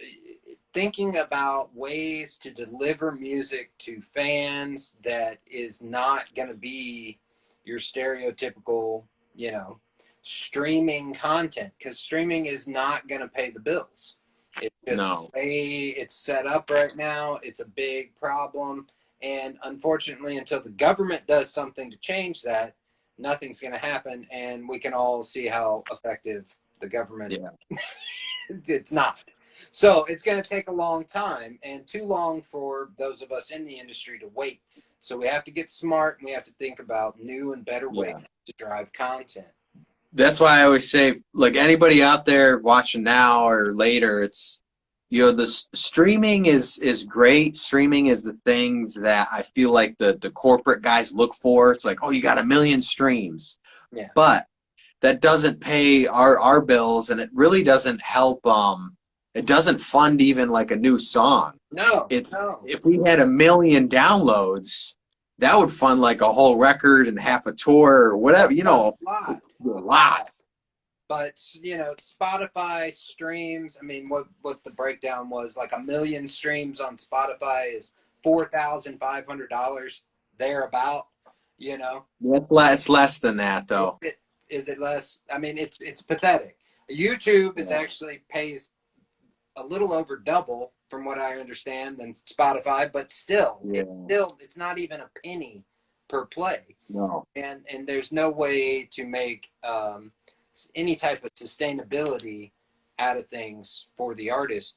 thinking about ways to deliver music to fans that is not going to be your stereotypical, you know, streaming content, because streaming is not going to pay the bills. It's just No. the way it's set up right now. It's a big problem. And unfortunately, until the government does something to change that, nothing's going to happen. And we can all see how effective the government Yeah. it's not. So it's going to take a long time and too long for those of us in the industry to wait. So we have to get smart and we have to think about new and better ways Yeah. to drive content. That's why I always say, like anybody out there watching now or later, it's you know the streaming is great. Streaming is the things that I feel like the corporate guys look for. It's like, oh, you got 1 million streams, Yeah. but that doesn't pay our bills, and it really doesn't help. It doesn't fund even like a new song. No, It's no. if we had 1 million downloads, that would fund like a whole record and half a tour or whatever. You A know, lot. a lot. But you know, Spotify streams. I mean, what the breakdown was, like 1 million streams on Spotify is $4,500 thereabout. You know, That's less than that is though. it less? I mean, it's pathetic. YouTube is Yeah. actually pays a little over double from what I understand than Spotify, but Yeah. it's not even a penny per play, No. and there's no way to make any type of sustainability out of things for the artist.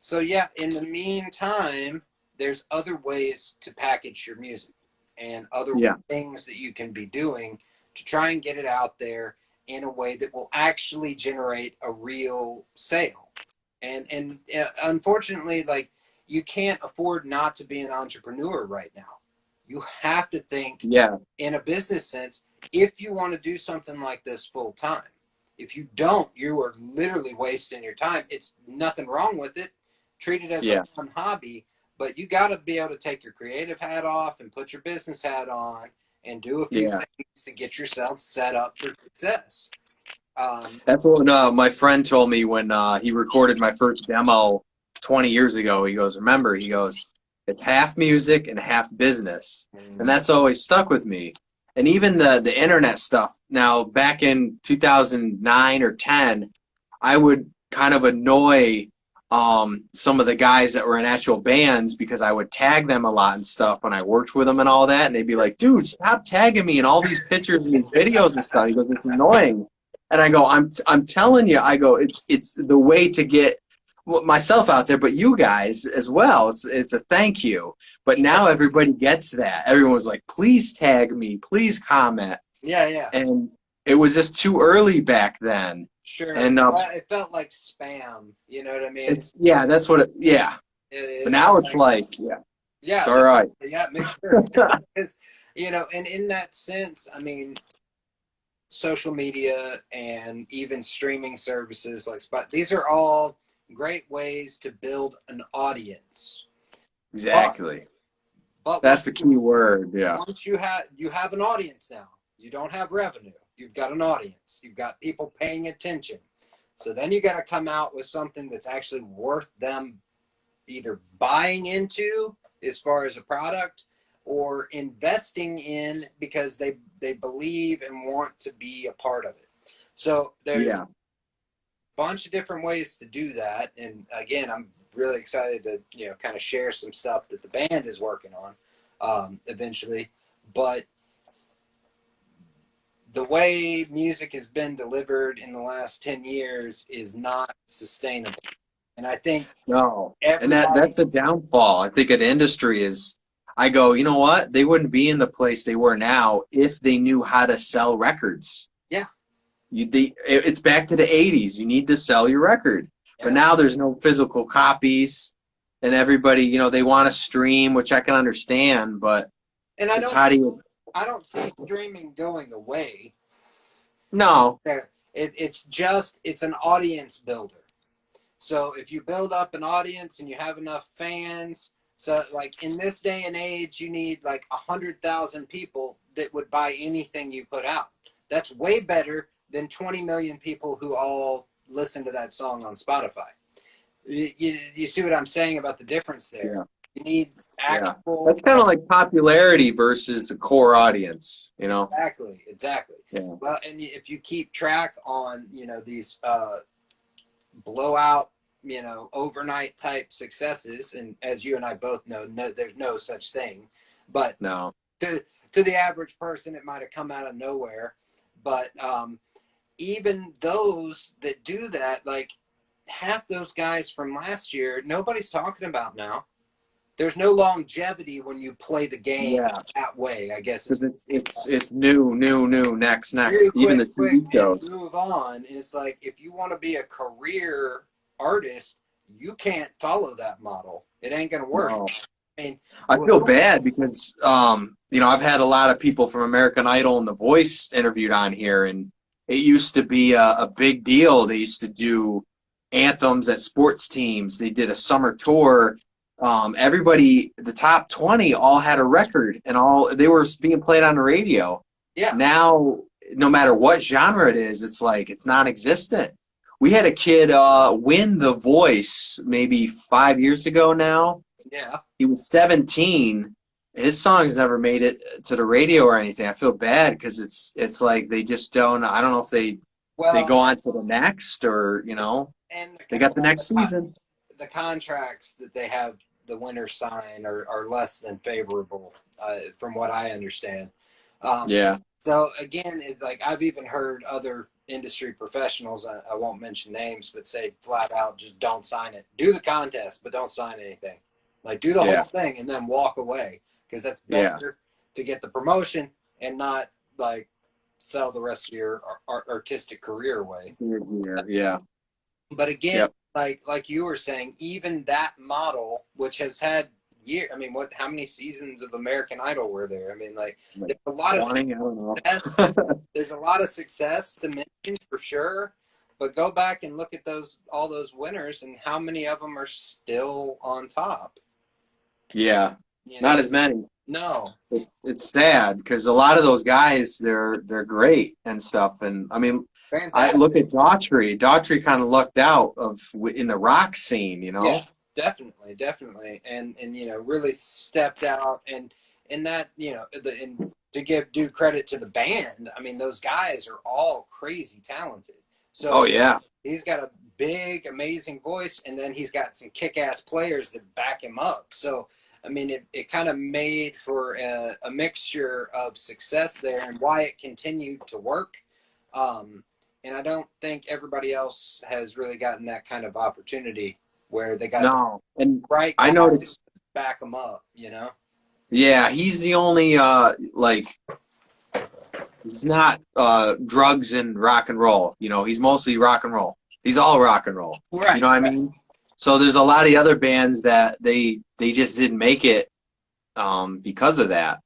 So yeah, in the meantime, there's other ways to package your music and other Yeah. things that you can be doing to try and get it out there in a way that will actually generate a real sale. And unfortunately, like, you can't afford not to be an entrepreneur right now. You have to think Yeah. in a business sense if you want to do something like this full time. If you don't, you are literally wasting your time. It's nothing wrong with it. Treat it as a Yeah. fun hobby, but you got to be able to take your creative hat off and put your business hat on and do a few Yeah. things to get yourself set up for success. That's what my friend told me when he recorded my first demo 20 years ago. He goes, remember, he goes, it's half music and half business. And that's always stuck with me. And even the internet stuff. Now, back in 2009 or 10, I would kind of annoy some of the guys that were in actual bands because I would tag them a lot and stuff when I worked with them and all that. And they'd be like, dude, stop tagging me in all these pictures and these videos and stuff. He goes, it's annoying. And I go, I'm telling you, I go, it's the way to get myself out there, but you guys as well. It's a thank you. But now everybody gets that. Everyone was like, please tag me, please comment. Yeah, yeah. And it was just too early back then. Sure. And It felt like spam. You know what I mean? it's yeah, that's what yeah. But now it's like, yeah, yeah, it's all right. yeah, make sure. Because, you know, and in that sense, I mean, social media and even streaming services like Spot, these are all great ways to build an audience. Exactly. But That's the key word. Yeah. once you have an audience now, you don't have revenue. You've got an audience. You've got people paying attention. So then you got to come out with something that's actually worth them either buying into as far as a product or investing in because they believe and want to be a part of it. So there's Yeah. a bunch of different ways to do that. And again, I'm really excited to, you know, kind of share some stuff that the band is working on eventually. But the way music has been delivered in the last 10 years is not sustainable. And I think No. And everybody, that's a downfall. I think an industry is, I go, you know what? They wouldn't be in the place they were now if they knew how to sell records. yeah, It's back to the 80s. You need to sell your record. But yeah. now there's no physical copies, and everybody, you know, they want to stream, which I can understand, but And it's how do you? I don't see streaming going away. No. It's an audience builder. So if you build up an audience and you have enough fans, so like in this day and age, you need like 100,000 people that would buy anything you put out. That's way better than 20 million people who all listen to that song on Spotify. You see what I'm saying about the difference there? Yeah. You need Yeah. actual. That's kind of like popularity versus the core audience, you know? Exactly. Yeah. Well, and if you keep track on, you know, these blowout, you know, overnight type successes, and as you and I both know, there's no such thing. But No. to the average person, it might have come out of nowhere. But even those that do that, like half those guys from last year, nobody's talking about now. There's no longevity when you play the game Yeah. that way, I guess. Because it's new, next. Really Even the quick, TV shows. and move on. And it's like, if you want to be a career artist, you can't follow that model. It ain't going to work. No. I mean, I feel bad because, you know, I've had a lot of people from American Idol and The Voice interviewed on here, and it used to be a big deal. They used to do anthems at sports teams. They did a summer tour. Everybody, the top 20 all had a record, and they were being played on the radio. Yeah. Now, no matter what genre it is, it's like it's non-existent. We had a kid win The Voice maybe 5 years ago now. Yeah. He was 17. His songs never made it to the radio or anything. I feel bad because it's like they just don't. I don't know if they go on to the next, or you know, and they got the next season. The contracts that they have the winners sign are less than favorable, from what I understand. Yeah. So again, it's like I've even heard other industry professionals, I won't mention names, but say flat out, just don't sign it. Do the contest, but don't sign anything. Like do the whole thing and then walk away, because that's better to get the promotion and not like sell the rest of your artistic career away. Yeah. But again, like you were saying, even that model, which has had how many seasons of American Idol were there? I mean, like there's a lot of I don't know. there's a lot of success to mention for sure. But go back and look at all those winners, and how many of them are still on top? Yeah. You Not know? as many. No. It's sad because a lot of those guys, they're great and stuff. And I mean, Fantastic. I look at Daughtry. Daughtry kind of lucked out in the rock scene, you know. Yeah, definitely, and you know, really stepped out, and that, you know, and to give due credit to the band, I mean, those guys are all crazy talented. So Oh yeah. he's got a big, amazing voice, and then he's got some kick-ass players that back him up. So I mean, it kind of made for a mixture of success there, and why it continued to work. And I don't think everybody else has really gotten that kind of opportunity where they got and right. I noticed back them up, you know. Yeah, he's the only like he's not drugs and rock and roll. You know, he's mostly rock and roll. He's all rock and roll. Right. You know what I mean? So there's a lot of the other bands that they just didn't make it because of that,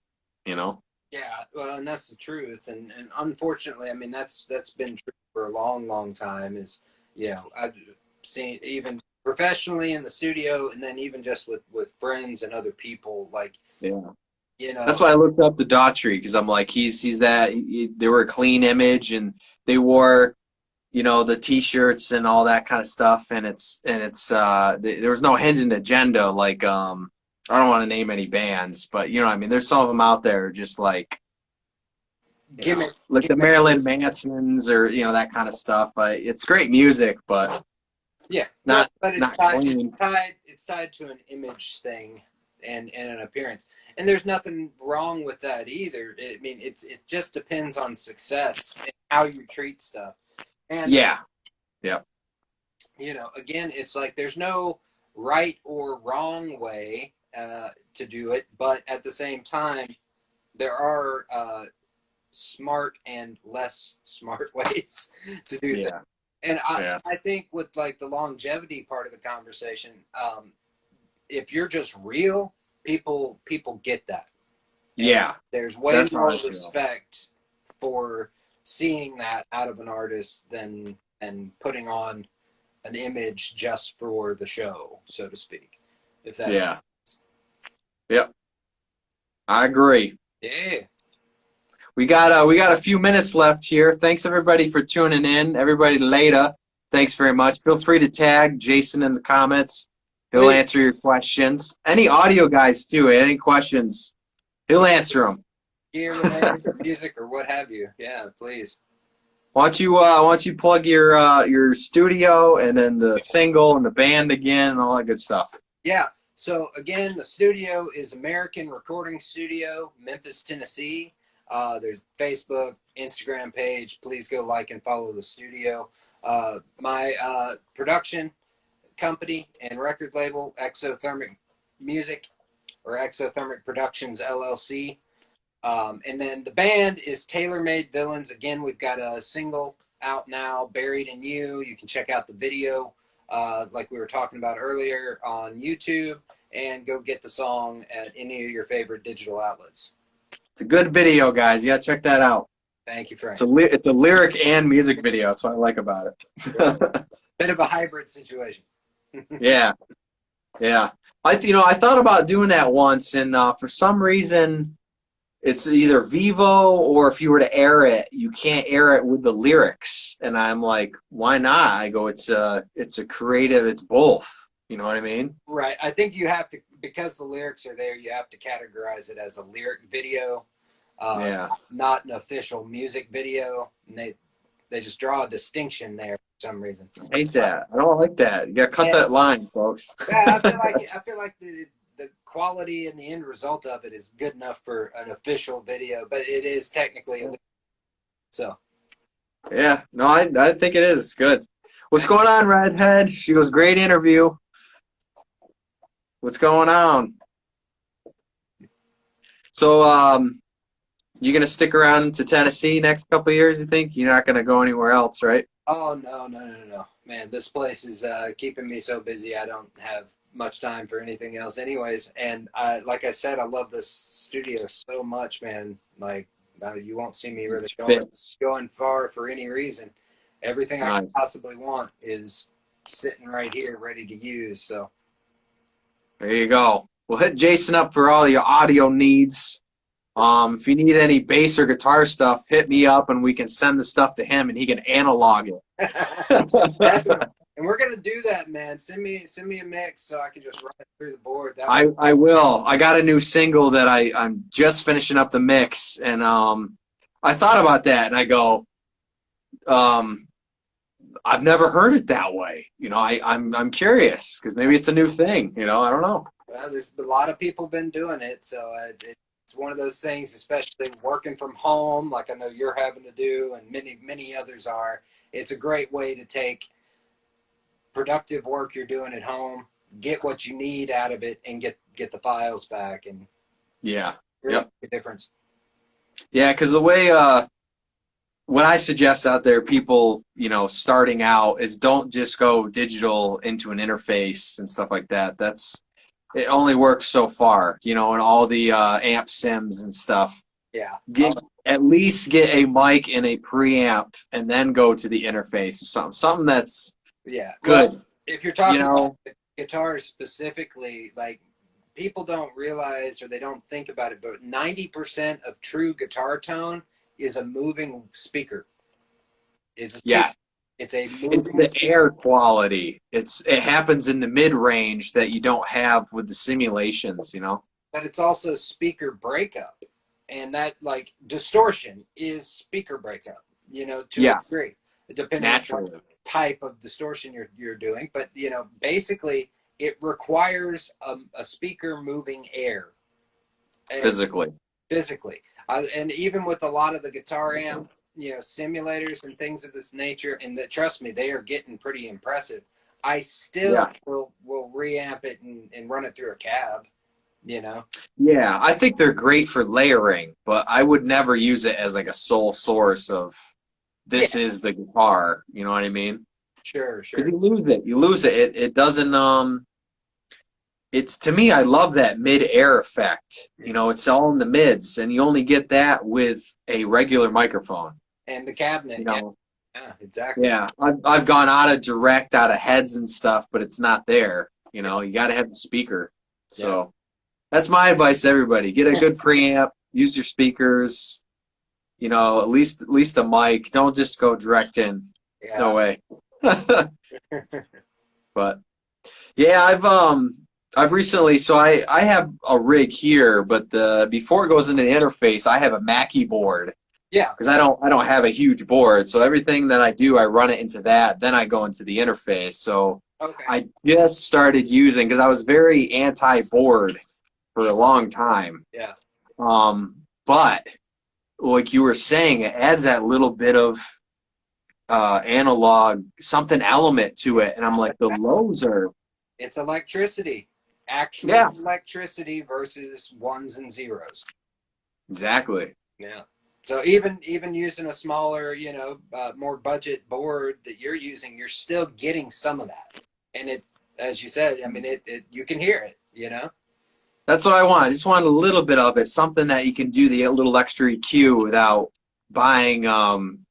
you know. Yeah, well, and that's the truth, and unfortunately, I mean, that's been true for a long time. Is, you know, I've seen even professionally in the studio, and then even just with friends and other people, like, yeah, you know. That's why I looked up the Daughtry, because I'm like, he's that they were a clean image, and they wore you know, the T-shirts and all that kind of stuff, and there was no hidden agenda. Like, I don't want to name any bands, but you know what I mean. There's some of them out there just like, like the Marilyn Mansons or you know that kind of stuff. But it's great music, but yeah, not but it's not tied, clean. it's tied to an image thing and an appearance, and there's nothing wrong with that either. I mean, it just depends on success and how you treat stuff. And Yeah, yeah, you know, again, it's like there's no right or wrong way to do it, but at the same time, there are smart and less smart ways to do things. yeah, And yeah, I think with like the longevity part of the conversation, if you're just real, people get that. And yeah. there's way That's how more I feel. respect for seeing that out of an artist than putting on an image just for the show, so to speak. If that Yeah, yep, I agree. yeah. We got a few minutes left here. Thanks everybody for tuning in. Everybody later. Thanks very much. Feel free to tag Jason in the comments. He'll Please. answer your questions. Any audio guys too, any questions, he'll answer them. Gear related music or what have you. Yeah, please. Why don't you plug your studio and then the single and the band again and all that good stuff. Yeah. So again, the studio is American Recording Studio, Memphis, Tennessee. There's Facebook, Instagram page. Please go like and follow the studio. My production company and record label, Exothermic Music or Exothermic Productions LLC. And then the band is Tailor Made Villains. Again, we've got a single out now, Buried in You. You can check out the video, like we were talking about earlier, on YouTube, and go get the song at any of your favorite digital outlets. It's a good video, guys. You gotta check that out. Thank you, Frank. It's a lyric and music video. That's what I like about it. Bit of a hybrid situation. Yeah, yeah. I thought about doing that once, and for some reason, it's either Vivo or if you were to air it, you can't air it with the lyrics. And I'm like, why not? I go, it's a creative. It's both. You know what I mean? Right. I think you have to, because the lyrics are there, you have to categorize it as a lyric video, Yeah. not an official music video. And they just draw a distinction there for some reason. I hate that. I don't like that. You gotta cut that line, folks. Yeah, I feel like the quality and the end result of it is good enough for an official video, but it is technically illegal. So. Yeah. No, I think it is. It's good. What's going on, Redhead? She goes, great interview. What's going on? So, you gonna stick around to Tennessee next couple of years? You think you're not gonna go anywhere else, right? Oh no, man! This place is keeping me so busy. I don't have much time for anything else, anyways. And like I said, I love this studio so much, man. Like you won't see me really going far for any reason. Everything I could possibly want is sitting right here, ready to use. So. There you go. We'll hit Jason up for all your audio needs. If you need any bass or guitar stuff, hit me up and we can send the stuff to him and he can analog it. And we're gonna do that, man. Send me a mix so I can just run it through the board. I will. I got a new single that I'm just finishing up the mix, and I thought about that and I go, I've never heard it that way. You know, I'm curious because maybe it's a new thing. You know, I don't know. Well, there's a lot of people been doing it, so it's one of those things, especially working from home, like I know you're having to do, and many others are. It's a great way to take productive work you're doing at home, get what you need out of it, and get the files back, and yeah, really make a difference. Yeah, because the way what I suggest out there, people, you know, starting out is don't just go digital into an interface and stuff like that. It only works so far, you know, and all the amp sims and stuff. Yeah. At least get a mic and a preamp and then go to the interface or something that's good. Well, if you're talking about guitars specifically, like people don't realize or they don't think about it, but 90% of true guitar tone is a moving speaker. Yeah. It's a It's moving the speaker. air quality. It happens in the mid range that you don't have with the simulations, you know? But it's also speaker breakup, and that like distortion is speaker breakup, you know, to a Yeah, degree, depending on what naturally. type of distortion you're doing. But you know, basically, it requires a speaker moving air and Physically. physically, and even with a lot of the guitar amp, you know, simulators and things of this nature, and that trust me, they are getting pretty impressive. I still Yeah. will reamp it and run it through a cab, you know. Yeah, I think they're great for layering, but I would never use it as like a sole source of Yeah, this is the guitar. You know what I mean? sure, Because sure. you lose it. You lose it. It doesn't it's to me, I love that mid-air effect. You know, it's all in the mids, and you only get that with a regular microphone. And the cabinet, You yeah, know, yeah, exactly. yeah, I've gone out of direct, out of heads and stuff, but it's not there. You know, you got to have the speaker. Yeah, So that's my advice to everybody. Get a good preamp, use your speakers, you know, at least the mic. Don't just go direct in. No yeah. way. But yeah, I've recently so I have a rig here, but the before it goes into the interface, I have a Mackie board Yeah. because I don't have a huge board. So everything that I do, I run it into that, then I go into the interface. So Okay. I just started using because I was very anti-board for a long time. Yeah. But like you were saying, it adds that little bit of analog something element to it, and I'm like the lows are It's electricity, actual yeah, electricity versus ones and zeros. exactly. Yeah. So even using a smaller, you know, more budget board that you're using, you're still getting some of that. And it, as you said, I mean, it you can hear it, you know. That's what I want. I just want a little bit of it, something that you can do the little extra EQ without buying,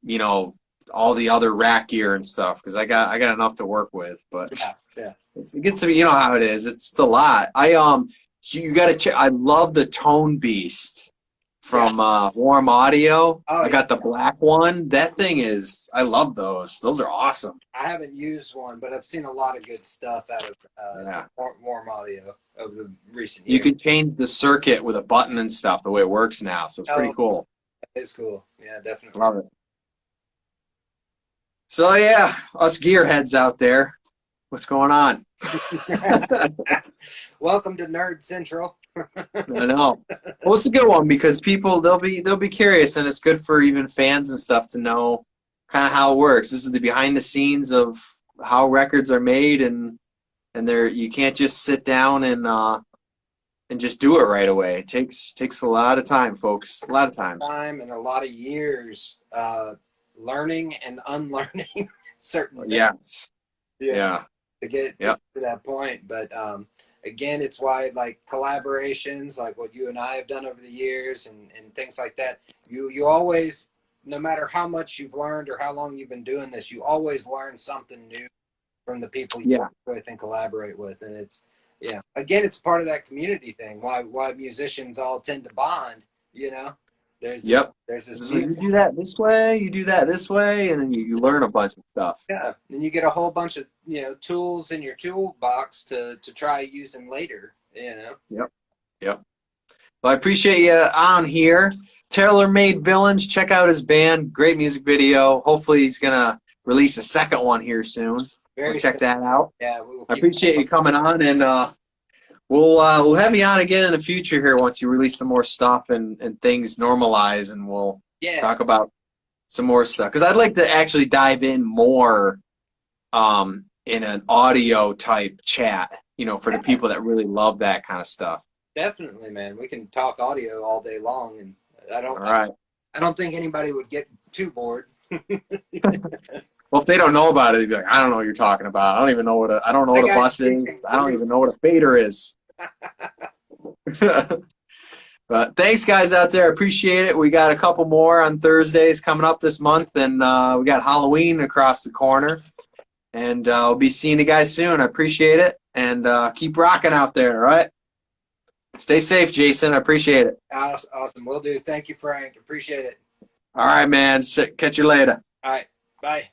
you know, all the other rack gear and stuff. Because I got enough to work with, but Yeah. Yeah. it gets to be, you know how it is. It's a lot. You got to check. I love the Tone Beast Yeah. from Warm Audio. Oh I yeah. got the black one. That thing is, I love those. Those are awesome. I haven't used one, but I've seen a lot of good stuff out of Yeah. Warm Audio over the recent You years. can change the circuit with a button and stuff the way it works now, so it's pretty Oh, cool. it's cool. Yeah, definitely. Love it. So yeah, us gearheads out there, what's going on? Welcome to Nerd Central. I know. Well, it's a good one because people they'll be curious, and it's good for even fans and stuff to know kind of how it works. This is the behind the scenes of how records are made, and there you can't just sit down and just do it right away. It takes a lot of time, folks. A lot of times. Time and a lot of years learning and unlearning certain things. Yes. Yeah. Yeah. To get to that point. But again, it's why like collaborations, like what you and I have done over the years, and things like that. You always, no matter how much you've learned or how long you've been doing this, you always learn something new from the people you Yeah. work with and collaborate with, and it's yeah. Again, it's part of that community thing. Why musicians all tend to bond. You know, there's this, Yep. there's this It's like, you beautiful. do that this way, you do that this way, and then you learn a bunch of stuff. Yeah, then you get a whole bunch of tools in your toolbox to try using later. You know. Yep. Yep. Well, I appreciate you on here. Taylor Made Villains. Check out his band. Great music video. Hopefully he's gonna release a second one here soon. We'll Very check that out. yeah. We will I keep. appreciate you coming on, and we'll have you on again in the future here once you release some more stuff and things normalize, and we'll Yeah, talk about some more stuff because I'd like to actually dive in more in an audio type chat, you know, for the people that really love that kind of stuff. definitely, man. We can talk audio all day long, and I All don't. right. I don't think anybody would get too bored. Well, if they don't know about it, they'd be like, I don't know what you're talking about. I don't know what a bus is. I don't even know what a fader is. But thanks, guys out there. I appreciate it. We got a couple more on Thursdays coming up this month, and we got Halloween across the corner. And I'll be seeing you guys soon. I appreciate it. And keep rocking out there, all right? Stay safe, Jason. I appreciate it. Awesome. Will do. Thank you, Frank. Appreciate it. All right, man. Catch you later. All right. Bye.